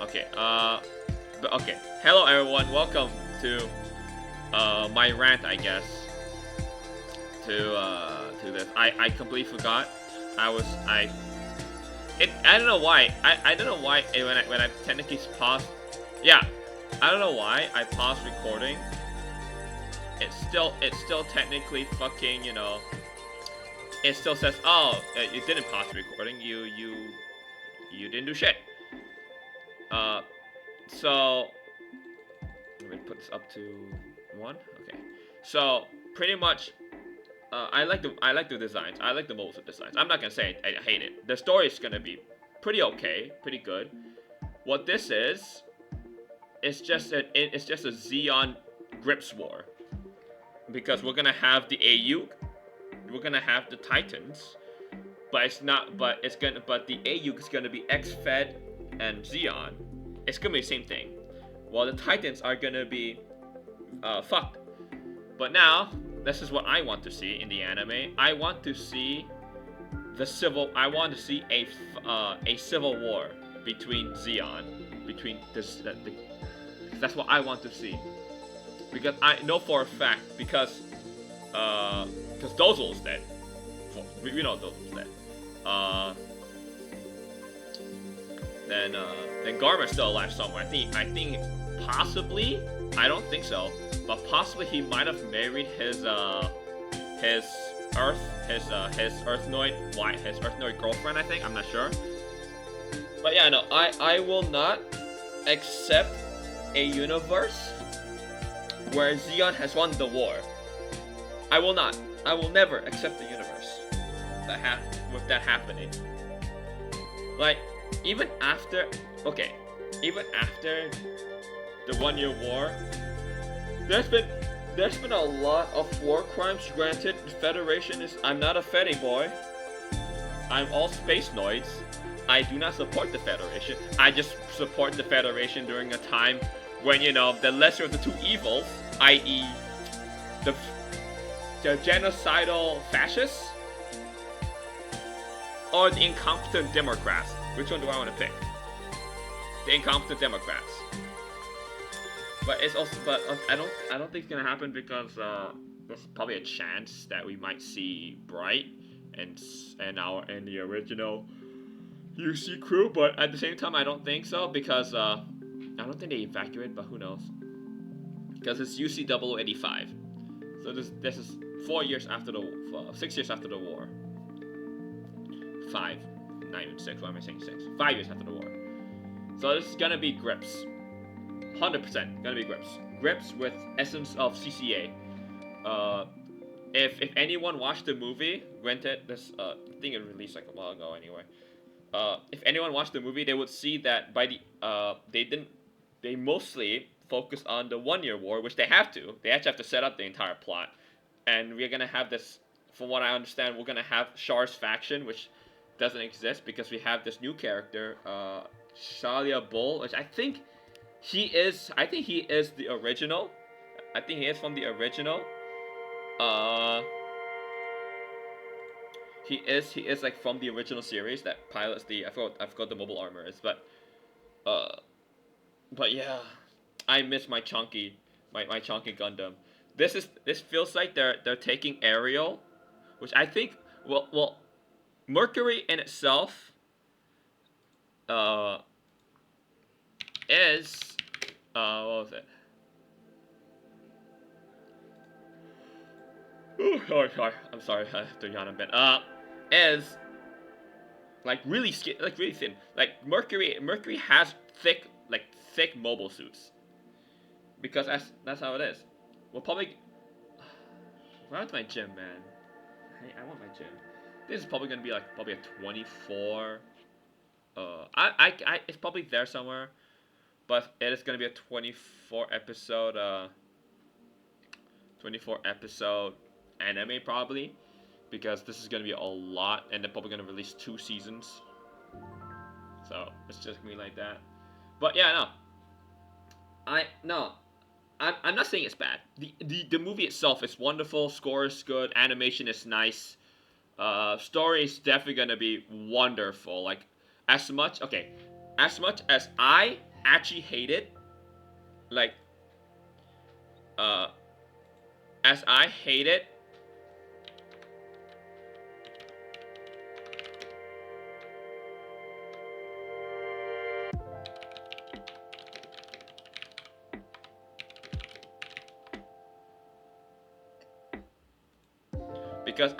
Okay. But okay. Hello everyone. Welcome to my rant, I guess. To this. I completely forgot. I don't know why. I don't know why when I technically paused. Yeah. I don't know why I paused recording. It's still technically fucking, it still says, oh, you didn't pause recording. You didn't do shit. Uh, so let me put this up to 1. Okay. So pretty much, I like the designs. I like the mobile suit designs. I'm not gonna say I hate it. The story is gonna be pretty okay, pretty good. What this is, it's just a Xeon Grips war, because we're gonna have the AU, we're gonna have the Titans, but it's not. But the AU is gonna be X-Fed and Xeon. It's gonna be the same thing. While the Titans are gonna be fucked. But now, this is what I want to see in the anime. I want to see I want to see a civil war between Xeon, between that's what I want to see. Because I know for a fact, because Dozel's dead. We know Dozel's dead. Then Garma's still alive somewhere. I think possibly, I don't think so, but possibly he might have married his Earthnoid girlfriend. I think, I'm not sure. But yeah, no, I will not accept a universe where Xeon has won the war. I will not. I will never accept the universe with that happening. Like, even after the 1-year war, there's been a lot of war crimes. Granted, the Federation is. I'm not a Fedi boy. I'm all space noids. I do not support the Federation. I just support the Federation during a time when, the lesser of the two evils, i.e., the genocidal fascists, or the incompetent Democrats. Which one do I want to pick? The incompetent Democrats. But it's also, I don't think it's gonna happen, because there's probably a chance that we might see Bright and the original UC crew. But at the same time, I don't think so, because I don't think they evacuated. But who knows? Because it's UC 0085. So this is 4 years after 6 years after the war. 5, not even 6. Why am I saying 6? 5 years after the war. So this is gonna be Grips. 100% gonna be Grips. Grips with essence of CCA. If anyone watched the movie, granted this I think it released like a while ago anyway. If anyone watched the movie, they would see that by the they mostly focused on the 1-year war, which they have to. They actually have to set up the entire plot, and we're gonna have this. From what I understand, we're gonna have Char's faction, which doesn't exist because we have this new character, Shalia Bull, which I think he is the original. I think he is from the original. He is like from the original series that pilots the. I forgot the mobile armor is, but yeah, I miss my chunky Gundam. This feels like they're taking Ariel, which I think well Mercury in itself is what was it? Ooh, sorry. I'm sorry. I have to yawn a bit. Is like really thin. Like Mercury has thick mobile suits, because that's how it is. We'll probably. Where's my gym, man? Hey, I want my gym. This is probably gonna be like probably a 24. It's probably there somewhere, but it is gonna be a 24 episode. 24 episode anime probably, because this is gonna be a lot, and they're probably gonna release 2 seasons. So it's just gonna be like that. But yeah, I'm not saying it's bad. The movie itself is wonderful. Score is good. Animation is nice. Story is definitely gonna be wonderful. Like as much as I actually hate it, like, as I hate it, because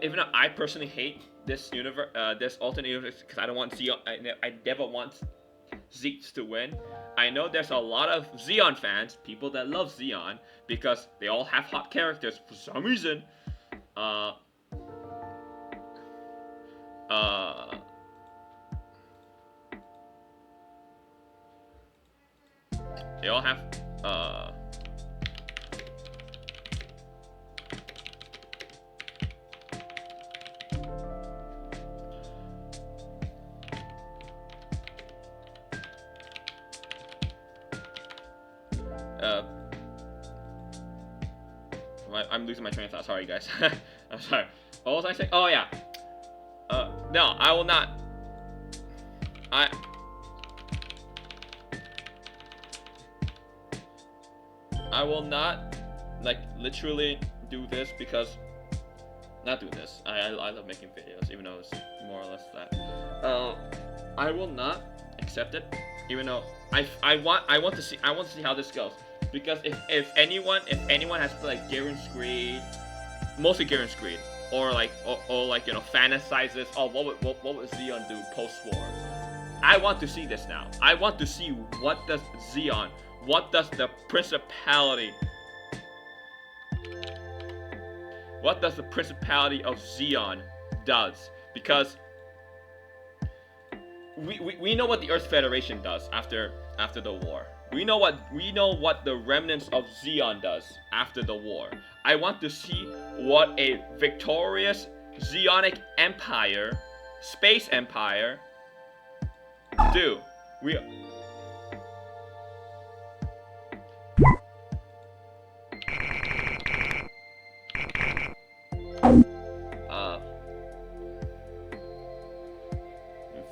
even though I personally hate this universe, this alternate universe, because I don't want Zeon, I never want Zeke to win. I know there's a lot of Zeon fans, people that love Zeon, because they all have hot characters for some reason. They all have I'm losing my train of thought. Sorry, guys. I'm sorry. What was I saying? Oh yeah. No, I will not. I will not, like, literally do this because. Not do this. I love making videos, even though it's more or less that. I will not accept it, even though I want to see how this goes. Because if anyone has to, like, Garen Screed, mostly Garen Screed, or like fantasizes, oh, what would Zeon do post-war? I want to see this now. I want to see what does the principality of Zeon does, because we know what the Earth Federation does after the war. We know what the remnants of Zeon does after the war. I want to see what a victorious Zeonic empire, space empire, do.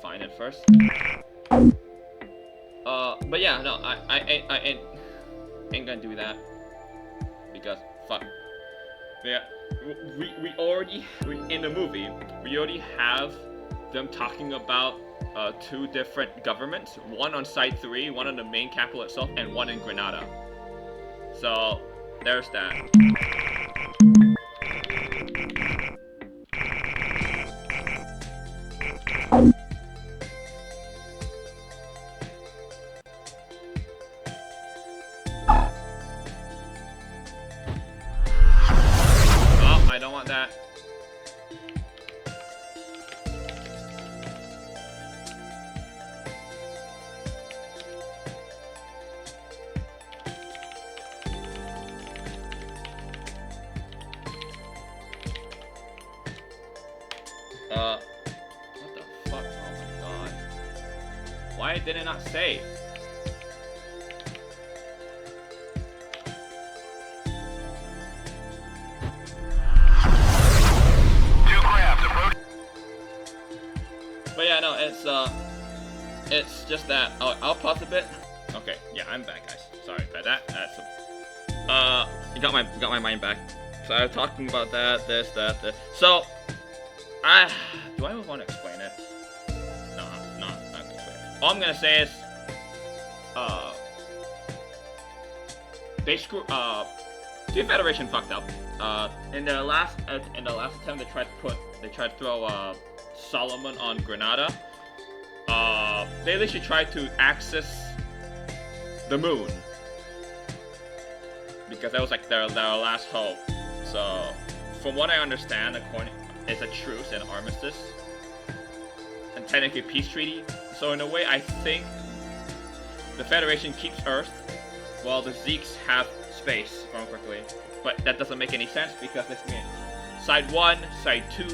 Find it first. But yeah, no, I ain't gonna do that because fuck. Yeah, we already in the movie we already have them talking about two different governments, one on Site 3, one on the main capital itself, and one in Granada. So there's that. I don't want that. What the fuck? Oh my god. Why did it not save? But yeah, no, it's just that. I'll pause a bit. Okay, yeah, I'm back, guys. Sorry about that. You got my mind back. So I was talking about that, this. So, do I want to explain it? No, I'm not gonna explain it. All I'm gonna say is, they the Federation fucked up. In their last attempt, they tried to throw Solomon on Granada. They literally tried to access the moon because that was like their last hope. So, from what I understand, it's a truce and armistice, and technically a peace treaty. So in a way, I think the Federation keeps Earth, while the Zeeks have space, if I remember correctly. But that doesn't make any sense because this means Side 1, Side 2,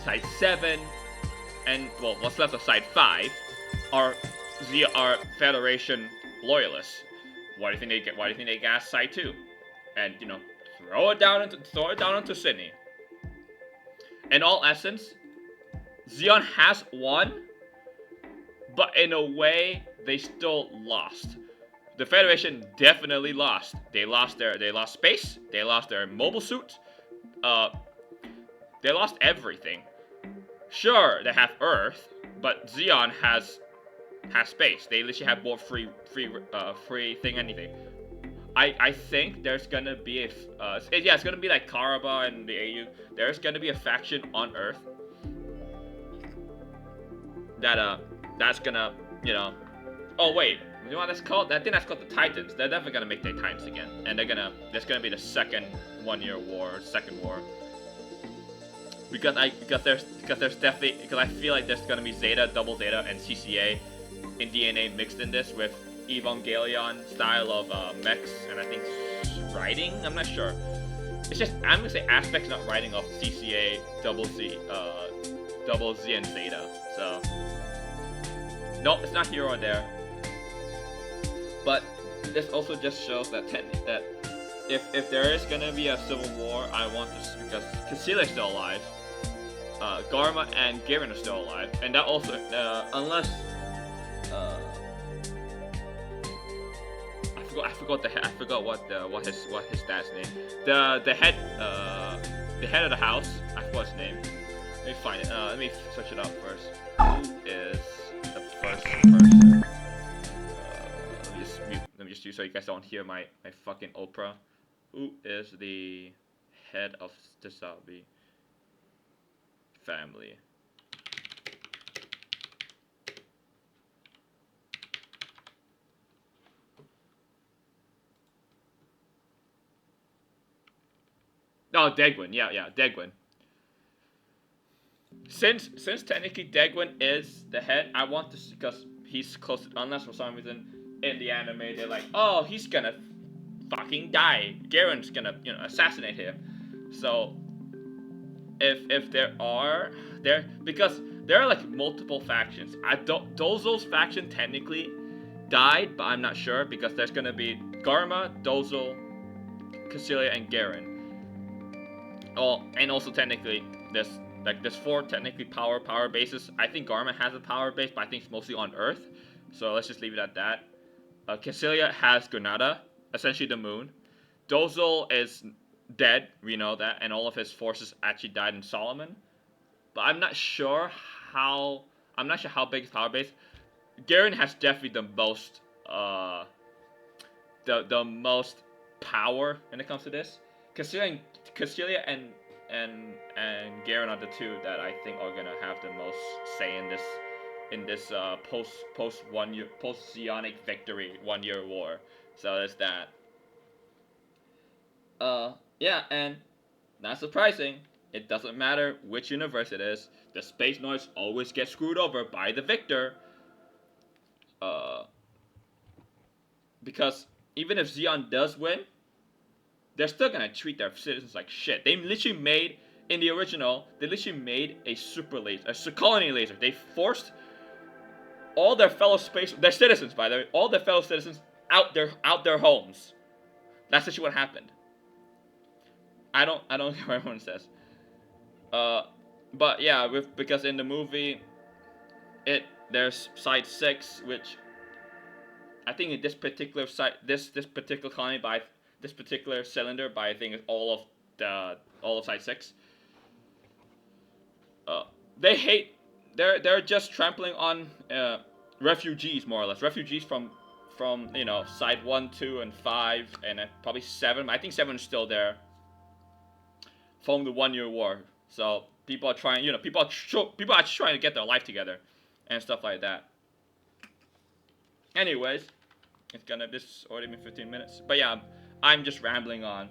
Side 7, and well, what's left of Side 5 are Federation loyalists. Why do you think they get? Why do you think they gas Side 2? And throw it down into Sydney. In all essence, Zeon has won, but in a way, they still lost. The Federation definitely lost. They lost space. They lost their mobile suit. They lost everything. Sure, they have Earth, but Xeon has space. They literally have more free thing anything. I think there's gonna be it's gonna be like Karaba and the AU. There's gonna be a faction on Earth that's gonna oh wait, you know what that's called? I think that's called the Titans. They're definitely gonna make their Titans again, and there's gonna be the second 1 year war, second war. Because I feel like there's gonna be Zeta, Double Zeta, and CCA in DNA mixed in this with Evangelion style of mechs, and I think writing. I'm not sure. It's just I'm gonna say aspects, not writing, of CCA, Double Z, and Zeta. So no, it's not here or there. But this also just shows that if there is gonna be a civil war, I want this because Caecilia's still alive. Garma and Garen are still alive, and that also unless I forgot what his dad's name. The head of the house. I forgot his name. Let me find it. Let me search it up first. Who is the first person? Let me just use so you guys don't hear my fucking Oprah. Who is the head of the Sabi family? Oh, Degwin. Yeah, Degwin. Since technically Degwin is the head, I want to, because he's close. Unless for some reason in the anime they're like, oh, he's gonna fucking die. Garen's gonna assassinate him. So if there are because there are like multiple factions. Dozo's faction technically died, but I'm not sure because there's gonna be Garma, Dozo, Caecilia, and Garen. Oh, and also technically there's 4 technically power bases. I think Garma has a power base, but I think it's mostly on Earth. So let's just leave it at that. Caecilia has Granada, essentially the moon. Dozel is dead, we know that, and all of his forces actually died in Solomon. But I'm not sure how big his power base. Garen has definitely the most the most power when it comes to this. Caecilia and Garen are the 2 that I think are gonna have the most say in this post Zeonic victory 1 year war. So there's that. Yeah, and not surprising, it doesn't matter which universe it is, the Space Noids always get screwed over by the victor. Because even if Zeon does win, they're still gonna treat their citizens like shit. They literally made, in the original, a super laser, a colony laser. They forced all their their citizens, by the way, all their fellow citizens out their homes. That's actually what happened. I don't care what everyone says. But yeah, because in the movie, there's Site 6, which I think in this particular site, this particular colony by this particular cylinder by I think all of Site 6. They're just trampling on refugees, more or less. Refugees from Site 1, 2, and 5, and probably 7. I think 7 is still there. From the 1 year war. So people are trying, people are trying to get their life together and stuff like that. Anyways, this already been 15 minutes. But yeah, I'm just rambling on.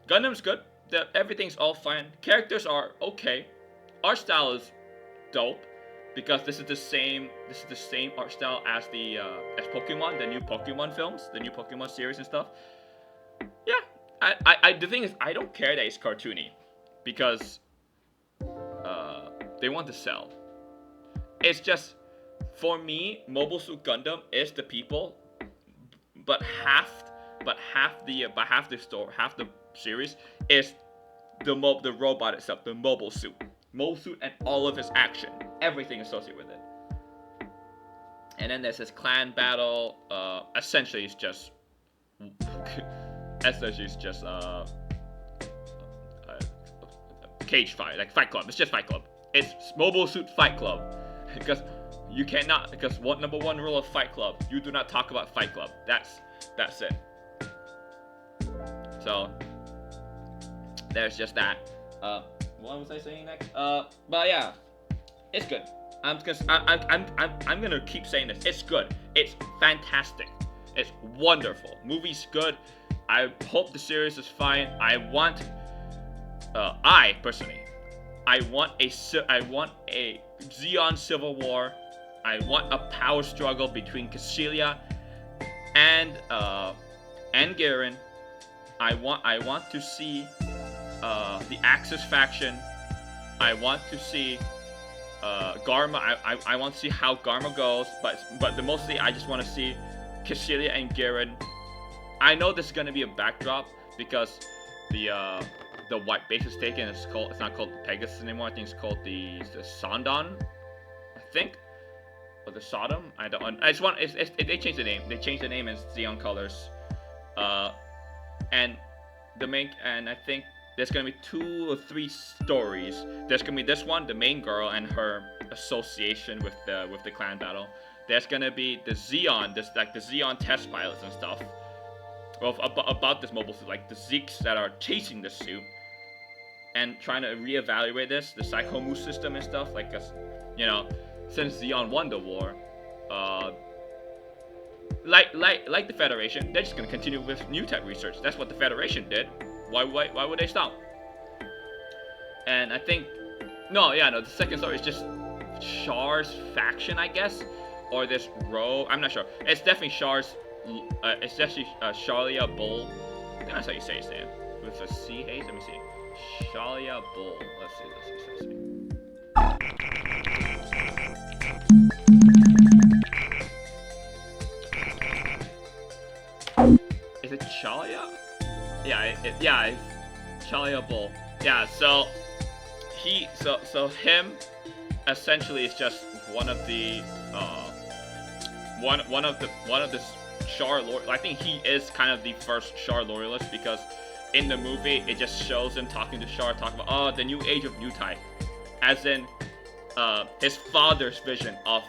Gundam's good. Everything's all fine. Characters are okay. Art style is dope because this is the same art style as as Pokemon, the new Pokemon films, the new Pokemon series and stuff. Yeah. The thing is, I don't care that it's cartoony, because they want to sell. It's just, for me, Mobile Suit Gundam is the people, but half the series is the robot itself, the Mobile Suit and all of his action. everything associated with it. And then there's this clan battle. Essentially, it's just cage fight, like Fight Club. It's just Fight Club. It's Mobile Suit Fight Club, because you cannot. Because number one rule of Fight Club: you do not talk about Fight Club. That's it. So there's just that. What was I saying next? But yeah, it's good. I'm gonna keep saying this. It's good. It's fantastic. It's wonderful. Movie's good. I hope the series is fine. I personally want a Zeon Civil War. I want a power struggle between Cassilia and Garen. I want to see the Axis faction. I want to see Garma. I want to see how Garma goes, but mostly I just want to see Cassilia and Garen. I know this is gonna be a backdrop because the white base is taken. It's not called Pegasus anymore. I think it's called the Sondon, I think, or the Sodom. I don't. I just want. They changed the name. They changed the name in Xeon colors. And I think there's gonna be 2 or 3 stories. There's gonna be this one, the main girl and her association with the clan battle. There's gonna be the Xeon, the Xeon test pilots and stuff. Well, about this mobile suit, like the Zeeks that are chasing the suit and trying to reevaluate the Psychomu system and stuff. Like, since Xeon won the war, like the Federation, they're just gonna continue with new tech research. That's what the Federation did. Why would they stop? And I think, the second story is just Char's faction, I guess, or this row. I'm not sure. It's definitely Char's. It's definitely Shalia Bull. I think that's how you say his name. With a C H. Let me see. Shalia Bull. Let's see. Is it Shalia? Yeah, it's Shalia Bull. Yeah, so him essentially is just one of the Char loyal. I think he is kind of the first Char loyalist, because in the movie it just shows him talking to Char, talking about the new age of New Type, as in his father's vision of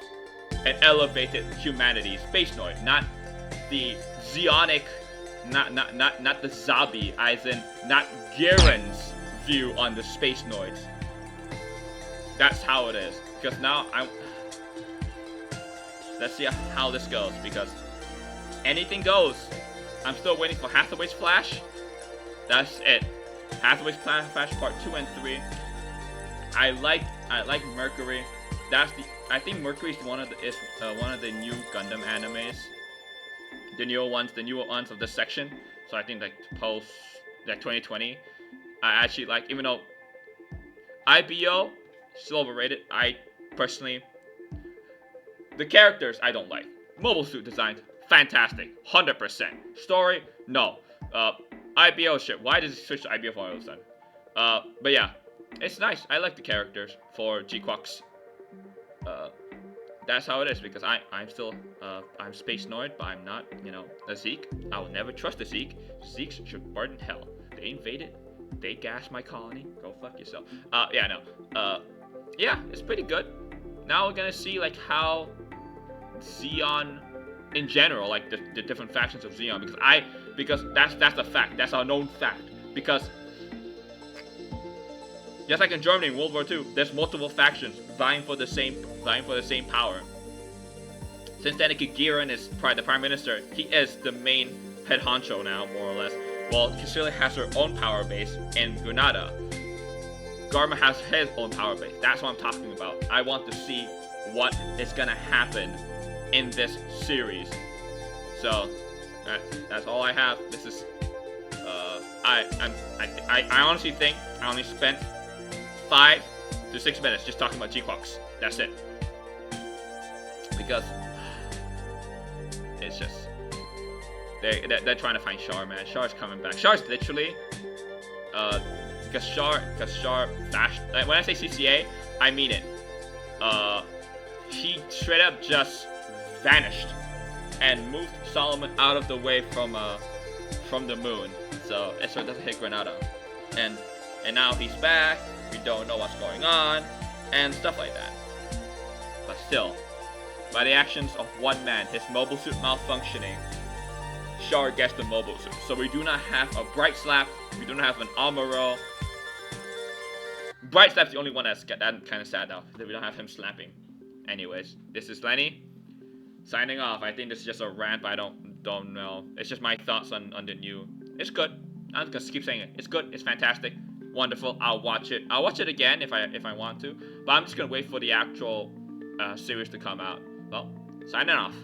an elevated humanity, Space Noid, not the Zeonic, not the Zabi, as in not Garen's view on the Space Noids. That's how it is. Because now let's see how this goes, because anything goes. I'm still waiting for Hathaway's Flash. That's it. Hathaway's Flash Part 2 and 3. I like Mercury. I think Mercury is one of the new Gundam animes. The newer ones of this section. So I think post 2020. I actually like, even though IBO still overrated. I personally, the characters I don't like. Mobile suit designs, fantastic, 100%. Story, no. IBO shit. Why does it switch to IBO for all of a sudden? But yeah, it's nice. I like the characters for GQuuuuX. That's how it is, because I'm still I'm Space Noid, but I'm not, a Zeke. I will never trust a Zeke. Zeeks should burn in hell. They invaded. They gassed my colony. Go fuck yourself. Yeah, it's pretty good. Now we're gonna see how Zeon in general, the different factions of Zeon, because that's a fact. That's a known fact. Because just like in Germany in World War II, there's multiple factions vying for the same power. Since Danica Giran is the prime minister, he is the main head honcho now, more or less. While Cassilia has her own power base in Granada. Garma has his own power base. That's what I'm talking about. I want to see what is gonna happen in this series. So that's all I have. This is I honestly think I only spent 5 to 6 minutes just talking about GQuuuuX. That's it. Because it's just they're trying to find Char, man. Char's coming back. Char's literally because Char flashed. When I say CCA, I mean it. he straight up just vanished and moved Solomon out of the way from the moon, so Ezra doesn't hit Granada, and now he's back. We don't know what's going on and stuff like that. But still, by the actions of one man, his mobile suit malfunctioning, Char gets the mobile suit. So we do not have a Bright Slap. We do not have an Amuro. Bright Slap's the only one that's kind of sad now that we don't have him slapping. Anyways, this is Lenny signing off. I think this is just a rant, but I don't know. It's just my thoughts on the new. It's good. I'm just gonna keep saying it. It's good. It's fantastic. Wonderful. I'll watch it. I'll watch it again if I want to. But I'm just gonna wait for the actual series to come out. Well, signing off.